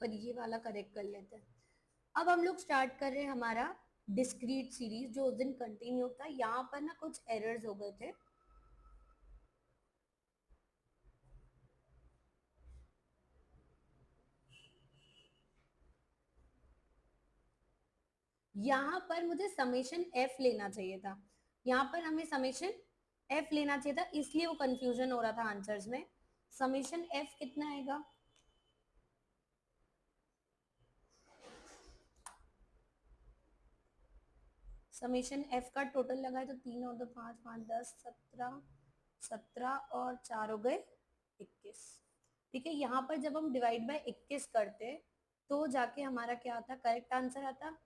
पर ये वाला करेक्ट कर लेते हैं। अब हम लोग स्टार्ट कर रहे हैं हमारा डिस्क्रीट सीरीज जो उस दिन कंटिन्यू था। यहाँ पर ना कुछ एरर्स हो गए थे। यहाँ पर मुझे समेशन एफ लेना चाहिए था, यहाँ पर हमें समेशन एफ लेना चाहिए था, इसलिए वो कंफ्यूजन हो रहा था आंसर्स में। समेशन एफ कितना आएगा? समेशन एफ का टोटल लगाए तो 3 और 2 5 5 10 17, 17 और 4 हो गए 21। ठीक है, यहाँ पर जब हम डिवाइड बाय 21 करते तो जाके हमारा क्या आता, करेक्ट आंसर आता।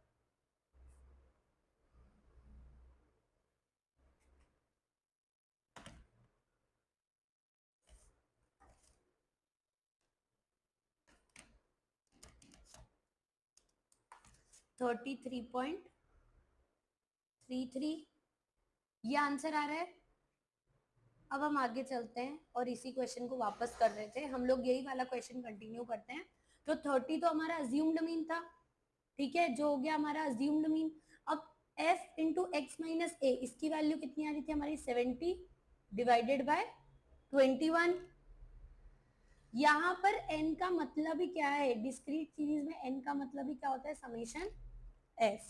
थर्टी 3.33 ये आंसर आ रहा है। अब हम आगे चलते हैं और इसी क्वेश्चन को वापस कर रहे थे हम लोग, यही वाला क्वेश्चन कंटिन्यू करते हैं। तो 30 तो हमारा अज्यूम्ड मीन था, ठीक है, जो हो गया हमारा अज्यूम्ड मीन। अब f इंटू एक्स माइनस ए, इसकी वैल्यू कितनी आ रही थी हमारी 70 डिवाइडेड बाय 21। यहाँ पर n का मतलब ही क्या है, डिस्क्रीट सीरीज में n का मतलब ही क्या होता है, समेशन f।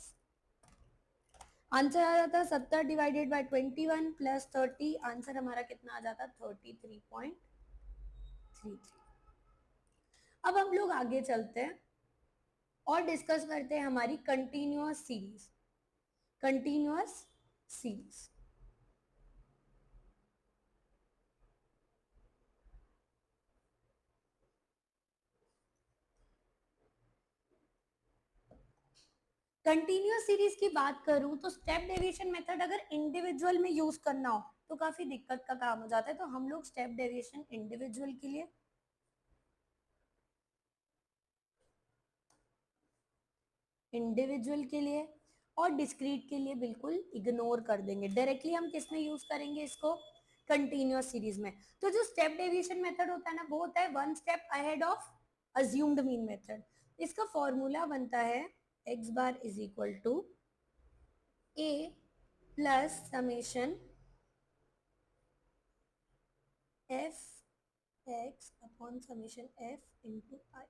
आंसर आ जाता है 70 डिवाइडेड बाय 21 प्लस 30, आंसर हमारा कितना आ जाता 33.33। अब हम लोग आगे चलते हैं और डिस्कस करते हैं हमारी continuous series. Continuous series continuous series की बात करूं तो स्टेप डेविएशन मेथड अगर इंडिविजुअल में यूज करना हो तो काफी दिक्कत का काम हो जाता है, तो हम लोग स्टेप डेविएशन इंडिविजुअल के लिए और डिस्क्रीट के लिए बिल्कुल इग्नोर कर देंगे। डायरेक्टली हम किस में यूज करेंगे इसको, कंटिन्यूअस सीरीज में। तो जो स्टेप डेविएशन मेथड होता है ना, वो होता है one step ahead of assumed mean method. इसका फॉर्मूला बनता है X bar is equal to A plus summation F X upon summation F into I,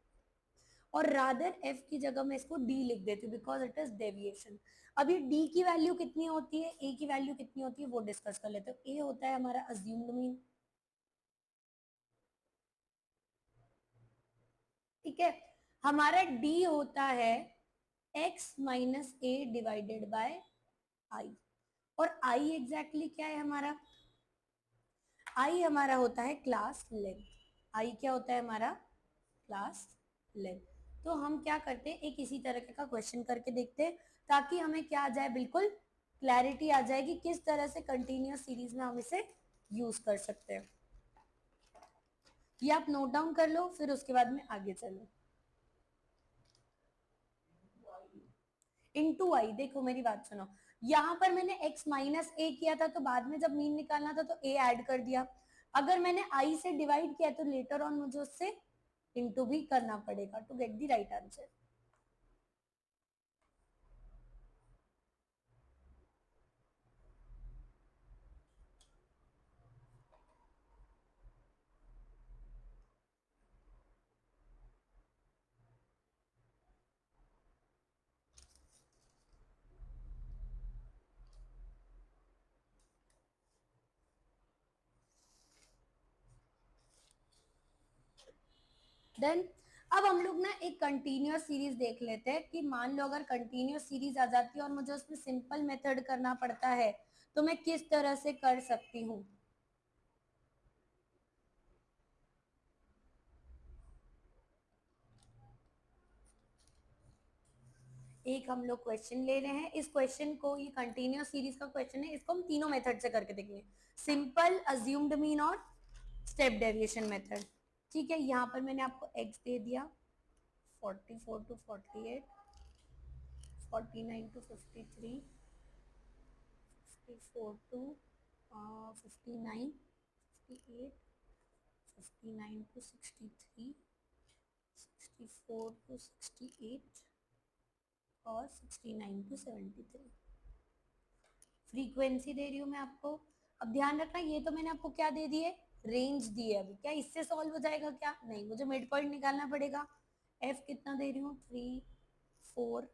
और रादर एफ की जगह मैं इसको डी लिख देती हूँ बिकॉज इट इज डेविएशन। अभी डी की वैल्यू कितनी होती है, ए की वैल्यू कितनी होती है वो डिस्कस कर लेते हैं। ए होता है हमारा अज्यूम्ड मीन, ठीक है। हमारा डी होता है X minus A divided by I, और आई एग्जैक्टली क्या है हमारा, आई हमारा होता है क्लास लेंथ। आई क्या होता है हमारा, क्लास लेंथ। तो हम क्या करते हैं, एक इसी तरह का क्वेश्चन करके देखते हैं ताकि हमें क्या आ जाए, बिल्कुल क्लैरिटी आ जाए कि किस तरह से कंटिन्यूअस सीरीज में हम इसे यूज कर सकते हैं। ये आप नोट डाउन कर लो, फिर उसके बाद में आगे चलो। इनटू आई, देखो मेरी बात सुनो, यहां पर मैंने x माइनस ए किया था तो बाद में जब मीन निकालना था तो a ऐड कर दिया। अगर मैंने i से डिवाइड किया तो लेटर ऑन मुझे उससे इनटू भी करना पड़ेगा to get the right answer. Then अब हम लोग ना एक कंटिन्यूअस सीरीज देख लेते हैं कि मान लो अगर कंटिन्यूअस सीरीज आ जाती है और मुझे उसमें सिंपल मेथड करना पड़ता है तो मैं किस तरह से कर सकती हूँ। एक हम लोग क्वेश्चन ले रहे हैं, इस क्वेश्चन को, ये कंटिन्यूअस सीरीज का क्वेश्चन है, इसको हम तीनों मेथड से करके देखेंगे, सिंपल, अज्यूम्ड मीन और स्टेप डेविएशन मेथड। ठीक है, यहाँ पर मैंने आपको एक्स दे दिया 44 to 48, 49 to 53, 54 to 59, 58, 59 to 63, 64 to 68 और 69 to 73 फ्रीक्वेंसी दे रही हूँ मैं आपको। अब ध्यान रखना, ये तो मैंने आपको क्या दे दिए, रेंज दी है। अभी क्या इससे सॉल्व हो जाएगा क्या? नहीं, मुझे मिड पॉइंट निकालना पड़ेगा। एफ कितना दे रही हूँ, 3 4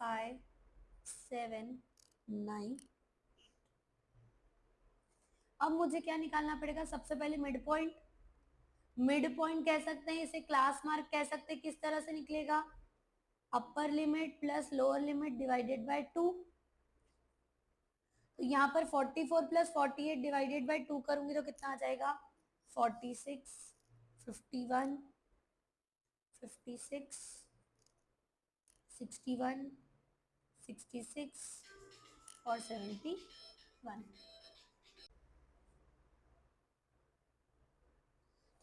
5 7 9। अब मुझे क्या निकालना पड़ेगा, सबसे पहले मिड पॉइंट। मिड पॉइंट कह सकते हैं इसे, क्लास मार्क कह सकते हैं। किस तरह से निकलेगा, upper limit plus lower limit divided by 2। तो यहाँ पर 44 प्लस 48 डिवाइडेड बाय 2 करूंगी तो कितना आ जाएगा, 46 51 56 61 66 और 71।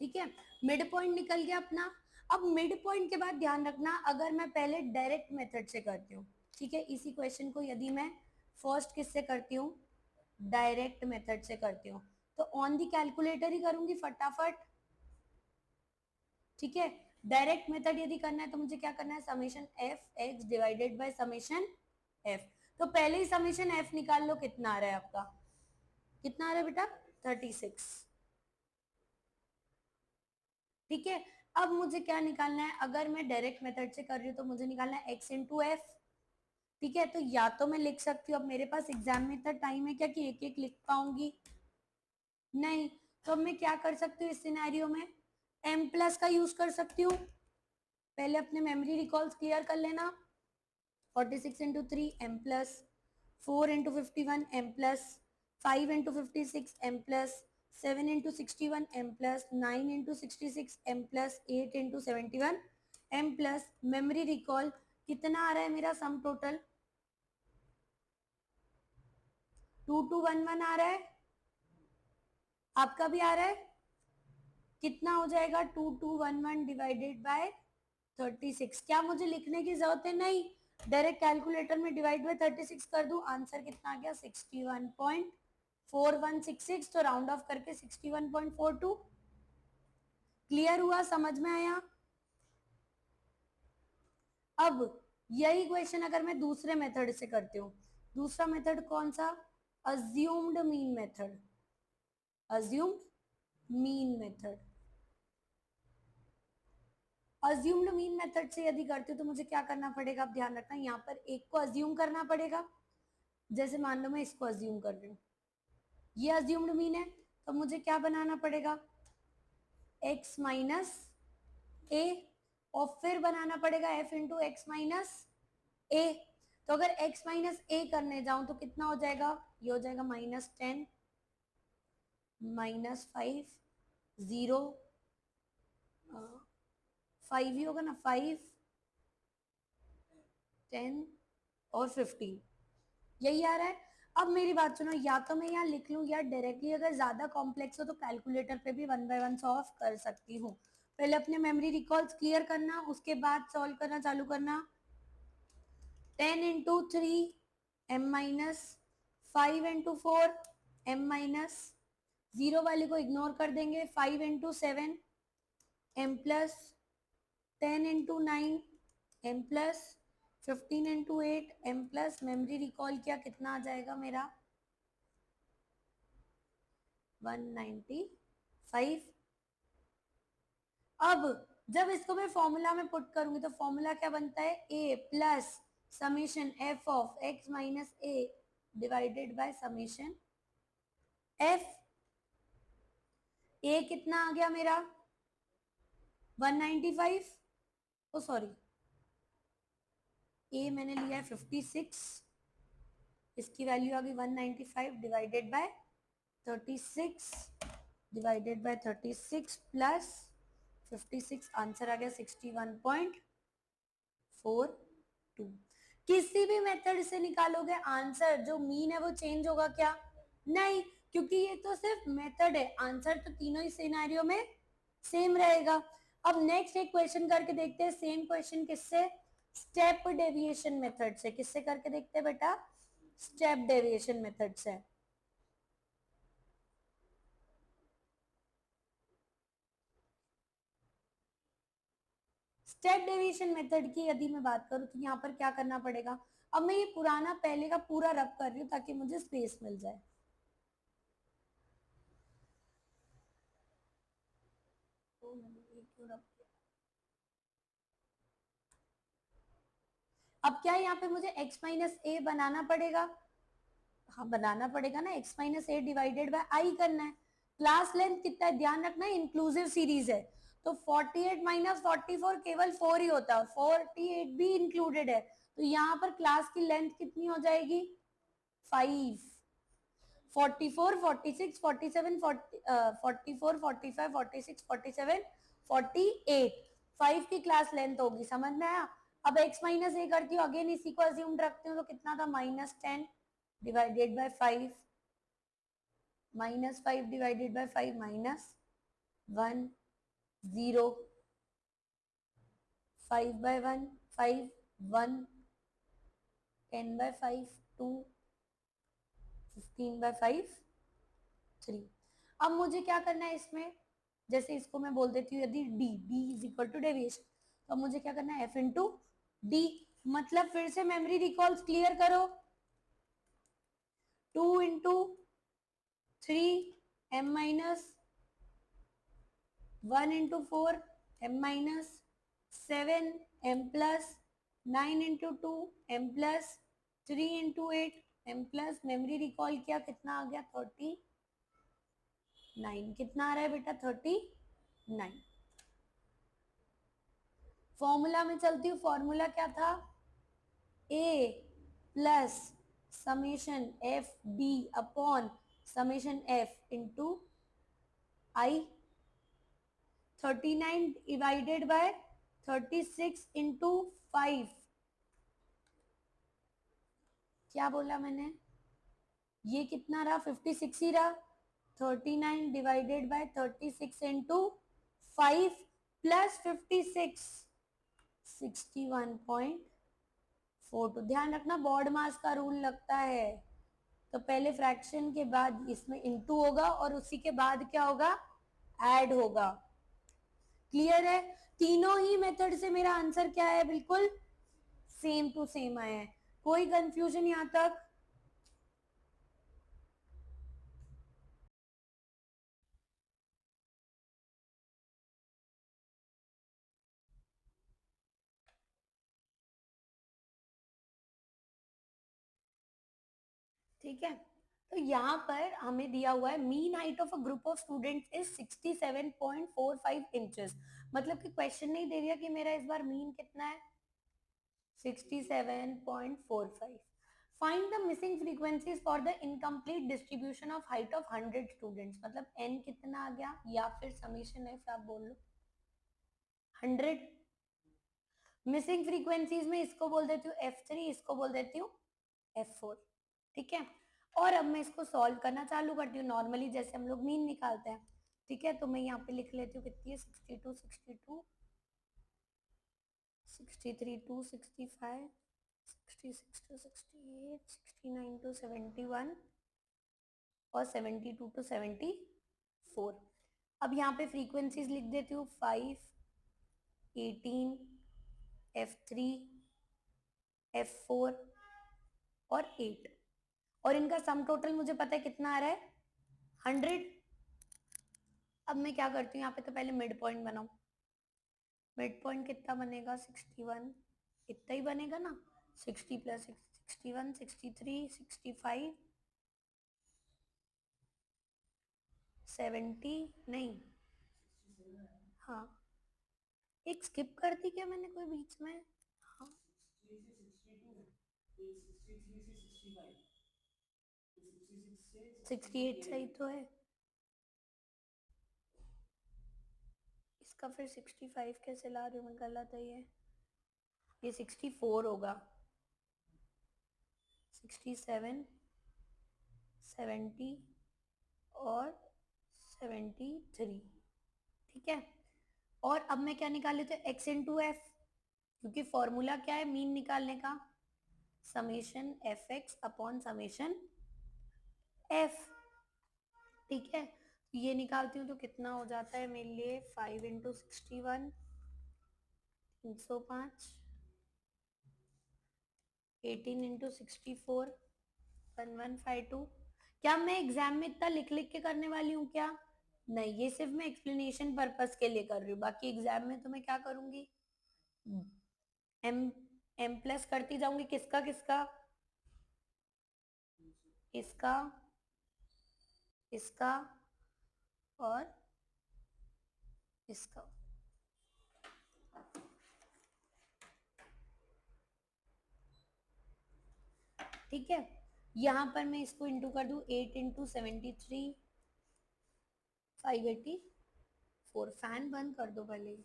ठीक है, मिड पॉइंट निकल गया अपना। अब मिड पॉइंट के बाद ध्यान रखना, अगर मैं पहले डायरेक्ट मेथड से करती हूँ, ठीक है, इसी क्वेश्चन को यदि मैं फर्स्ट किससे करती हूँ, डायरेक्ट मेथड से करती हूँ, तो ऑन दी कैलकुलेटर ही करूंगी फटाफट। ठीक है, डायरेक्ट मेथड यदि करना है तो मुझे क्या करना है, summation F x divided by summation F. तो पहले ही समेशन एफ निकाल लो, कितना आ रहा है आपका, कितना आ रहा है बेटा, 36। ठीक है, अब मुझे क्या निकालना है, अगर मैं डायरेक्ट मेथड से कर रही हूँ तो मुझे निकालना है एक्स इंटू एफ। ठीक है, तो या तो मैं लिख सकती हूँ, अब मेरे पास एग्जाम में इतना टाइम है क्या कि एक एक लिख पाऊंगी, नहीं। तो अब मैं क्या कर सकती हूँ इस सिनेरियो में, एम प्लस का यूज कर सकती हूँ। पहले अपने मेमोरी रिकॉल्स क्लियर कर लेना। 46 into 3 M plus, 4 into 51 M plus, 5 into 56 M plus, 7 into 61 M plus, 9 into 66 M plus, 8 into 71 M plus. Memory recall कितना आ रहा है मेरा, सम टोटल 2211 आ रहा है, आपका भी आ रहा है। कितना हो जाएगा, 2211 डिवाइडेड बाय 36। क्या मुझे लिखने की जरूरत है, नहीं, डायरेक्ट कैलकुलेटर में डिवाइड बाय 36 कर दूं, आंसर कितना आ गया, 61.4166। तो राउंड ऑफ करके 61.42। क्लियर हुआ, समझ में आया। अब यही क्वेश्चन अगर मैं दूसरे मेथड से करती हूँ, दूसरा मेथड कौन सा, assumed mean method, assumed mean method. Assumed mean method से यदि करती हूँ तो मुझे क्या करना पड़ेगा, अब ध्यान रखना, यहाँ पर एक को अज्यूम करना पड़ेगा। जैसे मान लो मैं इसको अज्यूम कर रही हूँ, ये अज्यूम्ड मीन है, तो मुझे क्या बनाना पड़ेगा, x माइनस ए, और फिर बनाना पड़ेगा f इंटू एक्स माइनस ए। तो अगर x माइनस ए करने जाऊं तो कितना हो जाएगा, ये हो जाएगा -10 -5 0, 5 ही होगा ना, 5 10 और 15, यही आ रहा है। अब मेरी बात सुनो, या तो मैं यहाँ लिख लूँ या डायरेक्टली अगर ज्यादा कॉम्प्लेक्स हो तो कैलकुलेटर पे भी वन बाय वन सॉल्व कर सकती हूँ। पहले अपने मेमोरी रिकॉल्स क्लियर करना, उसके बाद सॉल्व करना चालू करना। 10 into 3 M minus, 5 into 4 M minus, zero वाले को इग्नोर कर देंगे, 5 into 7 M plus, 10 into 9 M plus, 15 into 8 M plus. Memory recall किया, कितना आ जाएगा मेरा, 195। अब जब इसको मैं फॉर्मूला में पुट करूंगी तो फॉर्मूला क्या बनता है, A plus summation F of X minus A divided by summation F. A कितना आ गया मेरा, 195, ओ सॉरी, ए मैंने लिया है 56, इसकी वैल्यू आ गई 195 divided by 36 divided by 36 plus 56, answer आ गया 61.42। किसी भी मेथड से निकालोगे आंसर जो मीन है वो चेंज होगा क्या, नहीं, क्योंकि ये तो सिर्फ मेथड है, आंसर तो तीनों ही सिनेरियो में सेम रहेगा। अब नेक्स्ट एक क्वेश्चन करके देखते हैं, सेम क्वेश्चन किससे, स्टेप डेविएशन मेथड से। किससे करके देखते हैं बेटा, स्टेप डेविएशन मेथड से। स्टेप डेविएशन मेथड की यदि मैं बात करूं तो यहाँ पर क्या करना पड़ेगा, अब मैं ये पुराना पहले का पूरा रब कर रही हूँ ताकि मुझे स्पेस मिल जाए। तो मैंने ये क्यों रब किया? अब क्या यहाँ पे मुझे x माइनस ए बनाना पड़ेगा, हाँ बनाना पड़ेगा ना, x minus A divided by I करना है। क्लास लेंथ कितना है ध्यान रखना, इंक्लूसिव सीरीज है तो 48 माइनस 44 केवल 4 ही होता है, 48 भी इंक्लूडेड है, तो यहाँ पर क्लास की लेंथ कितनी हो जाएगी 5। 44 46 47 44 45 46 47 48 5 की क्लास लेंथ होगी, समझ में आया। अब x माइनस ए करती हूँ, अगेन इसी को अज्यूम रखती हूँ तो कितना था -10 divided by 5, -5 divided by 5 -1 0 5 by 1 5 1 10 by 5 2 15 by 5 3। अब मुझे क्या करना है इसमें, जैसे इसको मैं बोल देती हूँ यदि d is equal to deviation, तो मुझे क्या करना है f इंटू डी, मतलब फिर से मेमोरी रिकॉल्स क्लियर करो, 2 into 3 m minus 1 into 4 m minus 7 m plus 9 into 2 m plus 3 into 8 m plus, memory recall किया कितना आ गया 39, कितना आ रहा है बेटा 39। फॉर्मूला में चलती हूँ, फॉर्मूला क्या था a plus summation F D upon summation F into I, 39 divided by 36 into 5, क्या बोला मैंने, ये कितना रहा 56 ही रहा, 39 डिवाइडेड बाय 36 इंटू 5 प्लस 56 61.4। तो ध्यान रखना बोर्ड मास का रूल लगता है, तो पहले फ्रैक्शन के बाद इसमें इंटू होगा और उसी के बाद क्या होगा ऐड होगा। क्लियर है, तीनों ही मेथड से मेरा आंसर क्या है, बिल्कुल सेम टू सेम आया है, कोई कंफ्यूजन यहां तक। ठीक है, तो यहाँ पर हमें दिया हुआ है mean height of a group of students is 67.45 inches, मतलब कि क्वेश्चन नहीं दे दिया कि मेरा इस बार मीन कितना है 67.45। Find the missing frequencies for the incomplete distribution of height of 100 students, मतलब n कितना आ गया या फिर समीशन f आप बोल लो 100। मिसिंग फ्रीक्वेंसीज में इसको बोल देती हूँ f3, इसको बोल देती हूँ f4। ठीक है, और अब मैं इसको सॉल्व करना चालू करती हूँ नॉर्मली जैसे हम लोग मीन निकालते हैं। ठीक है, तो मैं यहाँ पे लिख लेती हूँ कितनी है 62 62 63 टू 65 66 टू 68 69 टू 71 और 72 टू 74। अब यहाँ पे फ्रीक्वेंसीज लिख देती हूँ 5 18 f3 f4 और 8, और इनका सम टोटल मुझे पता है कितना आ रहा है 100। अब मैं क्या करती हूँ यहाँ पे, तो पहले मिड पॉइंट बनाऊं, मिड पॉइंट कितना बनेगा 61, इतना ही बनेगा ना, 60 प्लस 61 63 65 70 नहीं, हाँ एक स्किप कर दी क्या मैंने कोई बीच में, हाँ 68 सही तो है, इसका फिर 65 कैसे ला रही हूँ मैं, गलत है ये 64 होगा, 67 70 और 73। ठीक है, और अब मैं क्या निकाल लेती हूँ x इंटू एफ, क्योंकि फॉर्मूला क्या है मीन निकालने का, summation F X upon summation F. ठीक है, तो ये निकालती हूँ तो कितना हो जाता है मेरे लिए 5 इंटू 61 305, 18 इंटू 64, 1152। क्या मैं एग्जाम में इतना लिख लिख के करने वाली हूँ क्या? नहीं, ये सिर्फ मैं एक्सप्लेनेशन पर्पस के लिए कर रही हूँ, बाकी एग्जाम में तो मैं क्या करूंगी, एम एम प्लस करती जाऊंगी। किसका किसका? इसका, इसका और इसका। ठीक है, यहां पर मैं इसको इंटू कर दूं, 8 इंटू 73, 584। फैन बंद कर दो पहले।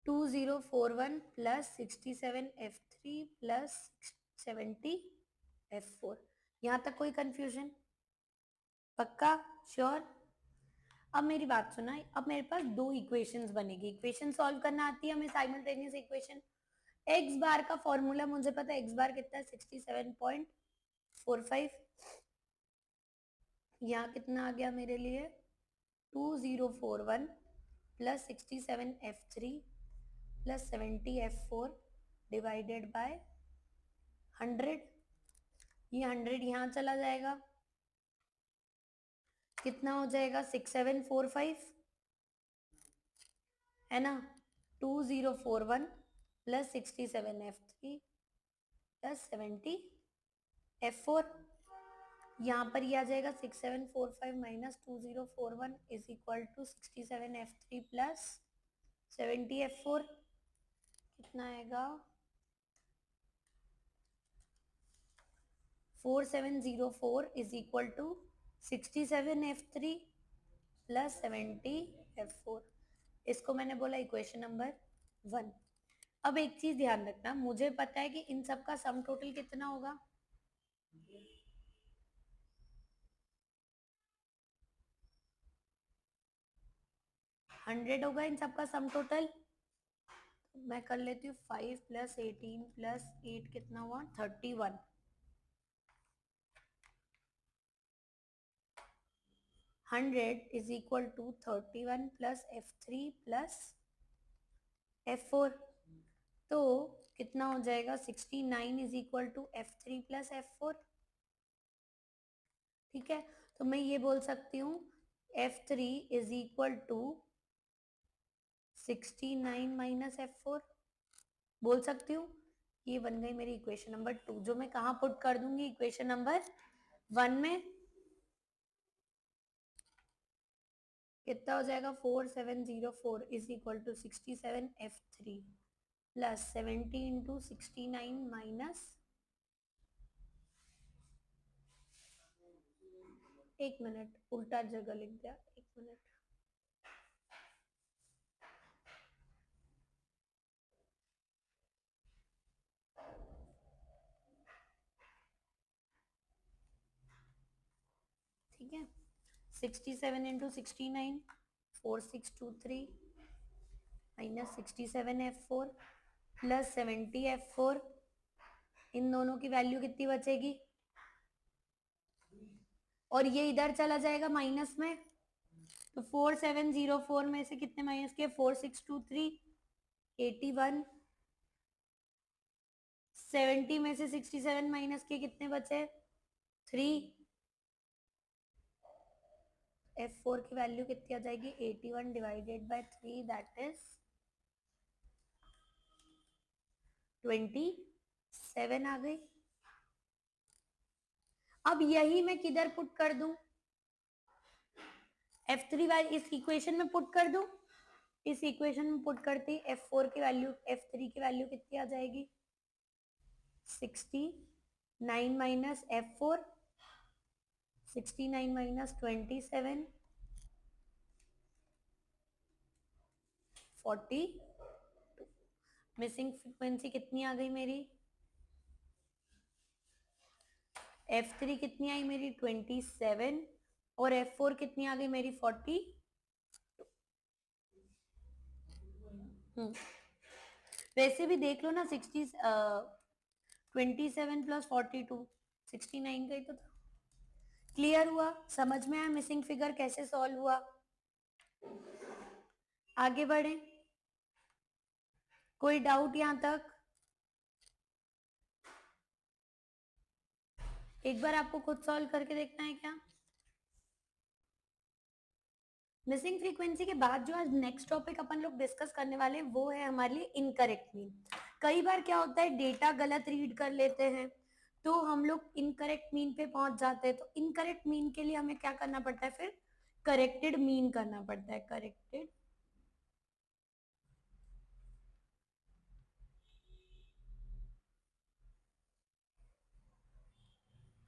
2041 प्लस 67F3 प्लस 70F4। यहां तक कोई कंफ्यूजन? पक्का? श्योर? अब मेरी बात सुना, अब मेरे पास दो इक्वेशंस बनेगी। इक्वेशन सॉल्व करना आती है हमें, साइमल्टेनियस इक्वेशन। एक्स बार का फॉर्मूला मुझे पता है, एक्स बार कितना है, 67.45। यहाँ कितना आ गया मेरे लिए, 2041 plus 67F3 plus 70F4 divided by 100। ये 100 यहाँ चला जाएगा, कितना हो जाएगा, 6745, है ना। 2041 प्लस 67F3 प्लस 70F4। यहाँ पर ये आ जाएगा 6745 minus 2041 is equal to 67F3 plus 70F4। कितना आएगा, 4704 is equal to 67F3 plus 70F4। इसको मैंने बोला इक्वेशन नंबर 1। अब एक चीज ध्यान रखना, मुझे पता है कि इन सब का सम टोटल कितना होगा, 100 होगा इन सब का सम टोटल। मैं कर लेती हूँ 5 प्लस 18 प्लस 8 कितना हुआ, 31। 100 is equal to 31 plus F3 plus F4। तो कितना हो जाएगा, 69 is equal to F3 plus F4। ठीक है, तो मैं ये बोल सकती हूँ F3 is equal to 69 minus F4, बोल सकती हूँ। ये बन गई मेरी इक्वेशन नंबर 2, जो मैं कहाँ पुट कर दूंगी, इक्वेशन नंबर 1 में। कितना हो जाएगा, 4704 is equal to 67F3 plus 70 into 69 minus, एक मिनट उल्टा जगह लिख दिया, एक मिनट। ठीक है, 67 into 69, 4623 minus 67F4 plus 70F4। इन दोनों की वैल्यू कितनी बचेगी, और ये इधर चला जाएगा माइनस में, तो 4704 में से कितने माइनस किए, 4623, 81। 70 में से 67 माइनस किए, कितने बचे, 3। F4 की वैल्यू कितनी आ जाएगी, 81 डिवाइडेड बाय 3 दैट इज 27 आ गई। अब यही मैं किधर पुट कर दूं, F3 इस इक्वेशन में पुट कर दूं। इस इक्वेशन में पुट करती F4 की वैल्यू, F3 की वैल्यू कितनी आ जाएगी, 69 minus F4, 69 minus 27, 40। Missing frequency कितनी आ गई मेरी, F3 कितनी आई मेरी, 27, और F4 कितनी आ गई मेरी, 40। वैसे भी देख लो ना, 27 प्लस 42, 69 का ही तो था। क्लियर हुआ? समझ में आया मिसिंग फिगर कैसे सॉल्व हुआ? आगे बढ़े, कोई डाउट यहां तक? एक बार आपको खुद सॉल्व करके देखना है क्या? मिसिंग फ्रीक्वेंसी के बाद जो आज नेक्स्ट टॉपिक अपन लोग डिस्कस करने वाले हैं वो है हमारे लिए इनकरेक्ट मीन। कई बार क्या होता है, डेटा गलत रीड कर लेते हैं तो हम लोग इनकरेक्ट मीन पे पहुंच जाते हैं। तो इनकरेक्ट मीन के लिए हमें क्या करना पड़ता है, फिर करेक्टेड मीन करना पड़ता है।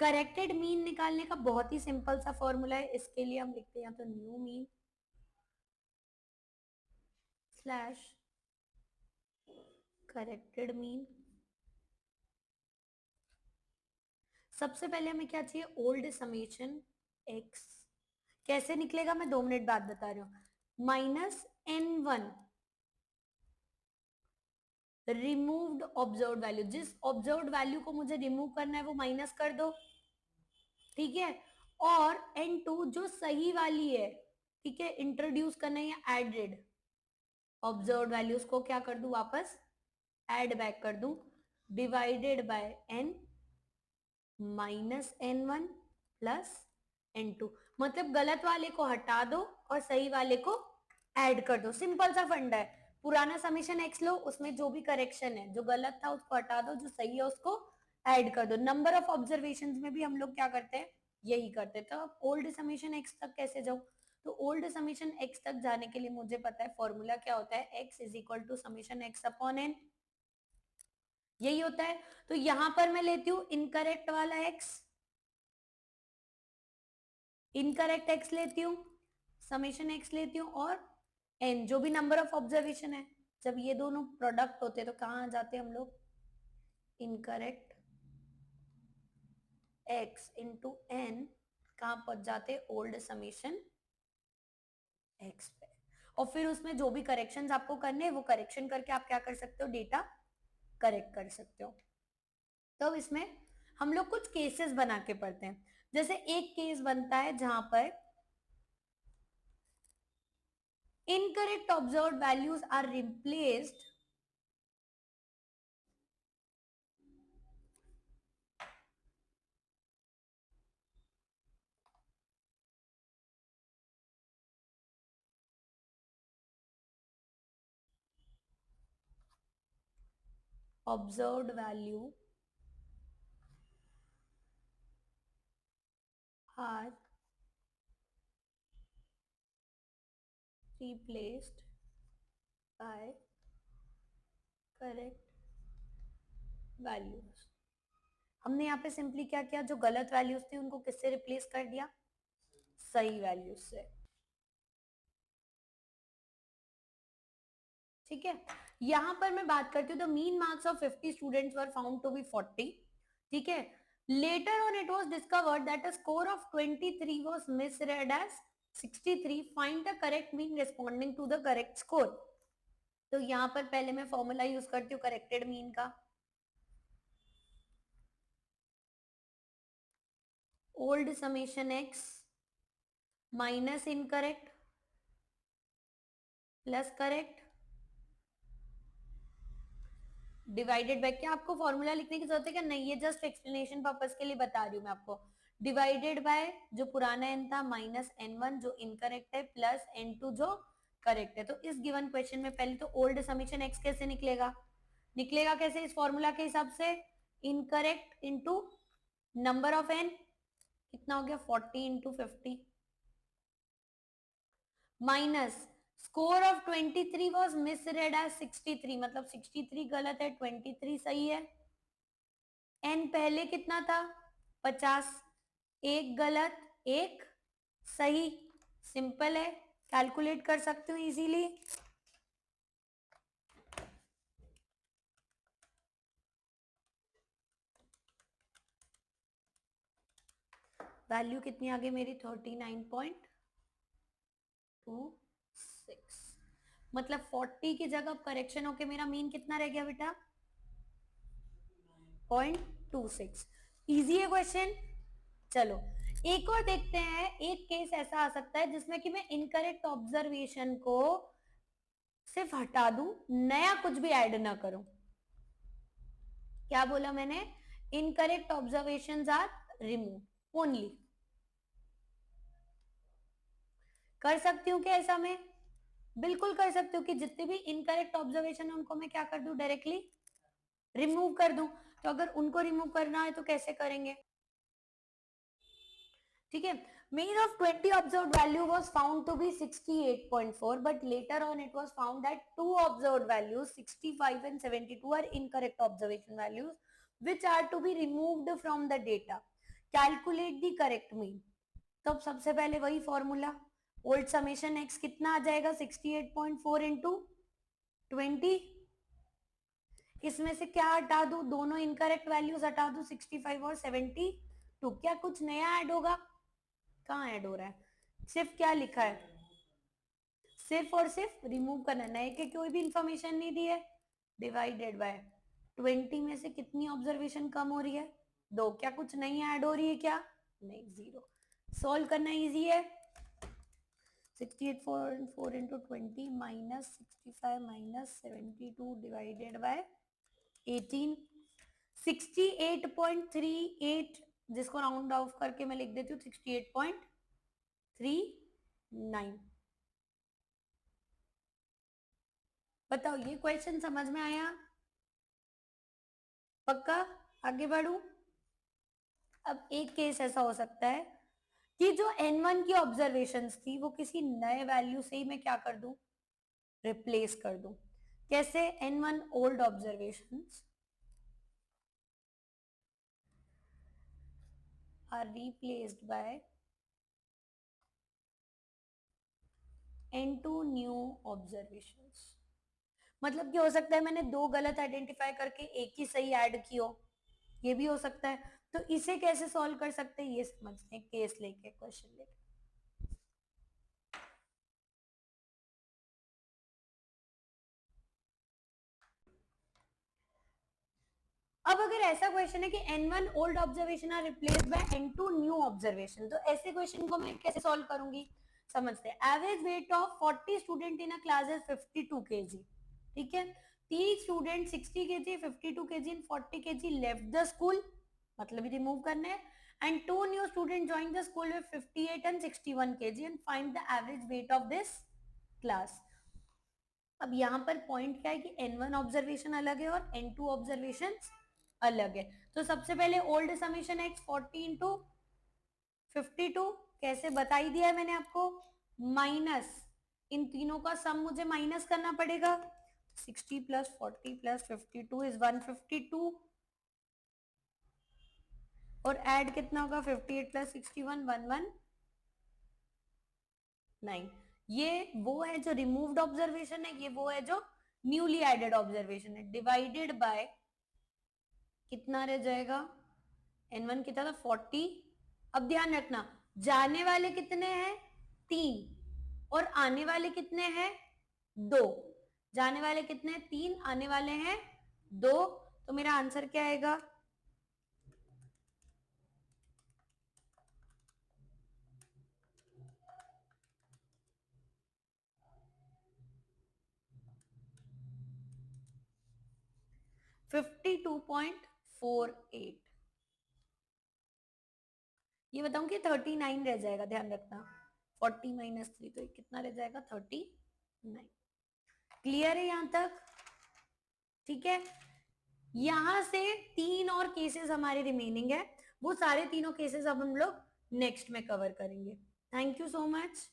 करेक्टेड मीन निकालने का बहुत ही सिंपल सा फॉर्मूला है। इसके लिए हम लिखते हैं या तो new mean slash corrected mean. सबसे पहले हमें क्या चाहिए, ओल्ड समेशन एक्स। कैसे निकलेगा मैं 2 मिनट बाद बता रही हूं। -n1 रिमूव्ड ऑब्जर्व वैल्यू, जिस ऑब्जर्व वैल्यू को मुझे रिमूव करना है वो माइनस कर दो, ठीक है। और n2 जो सही वाली है, ठीक है, इंट्रोड्यूस करना है या एडेड ऑब्जर्व वैल्यूज को क्या कर दूं, वापस ऐड बैक कर दूं, divided by n -n1 plus n2। मतलब गलत वाले को हटा दो और सही वाले को ऐड कर दो। सिंपल सा फंडा है। पुराना समीशन एक्स लो, उसमें जो भी करेक्शन है, जो गलत था उसको हटा दो, जो सही है उसको ऐड कर दो। नंबर ऑफ ऑब्जर्वेशंस में भी हम लोग क्या करते हैं, यही करते हैं। तो अब ओल्ड समीशन एक्स तक कैसे जाऊं, तो ओल्ड समीशन एक्स तक जाने के लिए मुझे पता है फॉर्मूला क्या होता है, x is equal to summation x upon n, यही होता है। तो यहां पर मैं लेती हूं इनकरेक्ट वाला एक्स, इनकरेक्ट एक्स लेती हूँ, समेशन एक्स लेती हूँ, और एन जो भी नंबर ऑफ ऑब्जर्वेशन है। जब ये दोनों प्रोडक्ट होते हैं तो कहां जाते हैं हम लोग, इनकरेक्ट एक्स इंटू एन, कहां पहुंच जाते, ओल्ड समेशन एक्स पे। और फिर उसमें जो भी करेक्शंस आपको करने हैं वो करेक्शन करके आप क्या कर सकते हो, डेटा करेक्ट कर सकते हो। तो इसमें हम लोग कुछ केसेस बना के पढ़ते हैं। जैसे एक केस बनता है जहां पर incorrect observed values are replaced observed value are replaced by correct values। हमने यहाँ पे सिंपली क्या किया, जो गलत वैल्यूज थी उनको किससे रिप्लेस कर दिया, सही वैल्यूज से, ठीक है। यहां पर मैं बात करती हूँ, the mean marks of 50 students were found to be 40, ठीक है। Later on it was discovered that a score of 23 was misread as 63, find the correct mean responding to the correct score. तो यहां पर पहले मैं फॉर्मूला यूज करती हूँ corrected mean का, old summation x minus incorrect plus correct divided by, क्या आपको फॉर्मूला लिखने की जरूरत है क्या, नहीं, ये जस्ट एक्सप्लेनेशन पर्पस के लिए बता रही हूँ मैं आपको। डिवाइडेड बाय जो पुराना एन था माइनस n1 जो इनकरेक्ट है प्लस n2 जो करेक्ट है। तो इस गिवन क्वेश्चन में पहले तो ओल्ड समीशन एक्स कैसे निकलेगा, निकलेगा कैसे इस फॉर्मूला के हिसाब से, incorrect into number of n, कितना हो गया 40 into 50, minus score of 23 was misread as 63, मतलब 63 गलत है, 23 सही है। एन पहले कितना था 50, एक गलत एक सही, सिंपल है, कैलकुलेट कर सकते हो इजीली। वैल्यू कितनी आ गई मेरी 39.26, मतलब 40 की जगह करेक्शन होके मेरा मीन कितना रह गया बेटा 0.26। इजी है क्वेश्चन। चलो एक और देखते हैं। एक केस ऐसा आ सकता है जिसमें कि मैं इनकरेक्ट ऑब्जर्वेशन को सिर्फ हटा दूं, नया कुछ भी ऐड ना करूं। क्या बोला मैंने? Incorrect observations are remove only. कर सकती हूँ क्या ऐसा मैं? बिल्कुल कर सकती हूँ कि जितने भी इनकरेक्ट ऑब्जर्वेशन है उनको मैं क्या कर दूं, डायरेक्टली रिमूव कर दूं। तो अगर उनको रिमूव करना है तो कैसे करेंगे? ठीक है। mean of 20 observed value was found to be 68.4, but later on it was found that two observed values 65 and 72 are incorrect observation values which are to be removed from the data. Calculate the correct mean. तो सबसे पहले वही formula, old summation x कितना आ जाएगा 68.4 into 20। इसमें से क्या हटा दूं, दोनों इनकरेक्ट वैल्यूज हटा दूं, 65 और 72। क्या कुछ नया ऐड होगा? कहाँ ऐड हो रहा है? सिर्फ क्या लिखा है, सिर्फ और सिर्फ रिमूव करना, नए के कोई भी इंफॉर्मेशन नहीं दी है। डिवाइडेड बाय 20 में से कितनी ऑब्जर्वेशन कम हो रही है, 2। क्या कुछ नहीं ऐड हो रही है क्या? नहीं, 0। सॉल्व करना इजी है। 68.4 into 20 minus 65 minus 72 divided by 18। 68.38 जिसको राउंड ऑफ करके मैं लिख देती हूँ 68.39। बताओ ये क्वेश्चन समझ में आया? पक्का? आगे बढ़ू। अब एक केस ऐसा हो सकता है कि जो n1 की ऑब्जर्वेशंस थी वो किसी नए वैल्यू से ही मैं क्या कर दूं, रिप्लेस कर दूं। कैसे? n1 old observations are replaced by n2 new observations. मतलब कि हो सकता है मैंने दो गलत आइडेंटिफाई करके एक ही सही ऐड की हो, ये भी हो सकता है। तो इसे कैसे सॉल्व कर सकते हैं ये समझते हैं, केस लेके, क्वेश्चन लेके। अब अगर ऐसा क्वेश्चन है कि n1 old observation are replaced by n2 new observation, तो ऐसे क्वेश्चन को मैं कैसे सॉल्व करूंगी, समझते हैं। Average weight of 40 student in a class is 52 kg। ठीक है, 30 student 60 kg, 52 kg and 40 kg left the school, मतलब रिमूव करने हैं। And 2 new student join the school with 58 and 61 kg and find the average weight of this class. अब यहाँ पर point क्या है कि n1 ऑब्जर्वेशन अलग है और n2 ऑब्जर्वेशन अलग है। तो सबसे पहले ओल्ड समेशन x 40 इंटू 52 कैसे बता ही दिया है मैंने आपको, माइनस इन तीनों का सम मुझे माइनस करना पड़ेगा। 60 प्लस 40 प्लस 52 इज 152 और ऐड कितना होगा 58 प्लस 61 119। ये वो है जो रिमूव्ड ऑब्जर्वेशन है, ये वो है जो न्यूली एडेड ऑब्जर्वेशन है। डिवाइडेड बाय कितना रह जाएगा, n1 कितना था 40। अब ध्यान रखना जाने वाले कितने हैं 3 और आने वाले कितने हैं 2। जाने वाले कितने 3, आने वाले हैं 2। तो मेरा आंसर क्या आएगा, $52.48। ये बताऊं कि 39 रह जाएगा, ध्यान रखना 40 माइनस 3 तो कितना रह जाएगा 39। क्लियर है यहां तक? ठीक है, यहां से 3 और केसेस हमारे रिमेनिंग है, वो सारे तीनों केसेस अब हम लोग नेक्स्ट में कवर करेंगे। Thank you so much.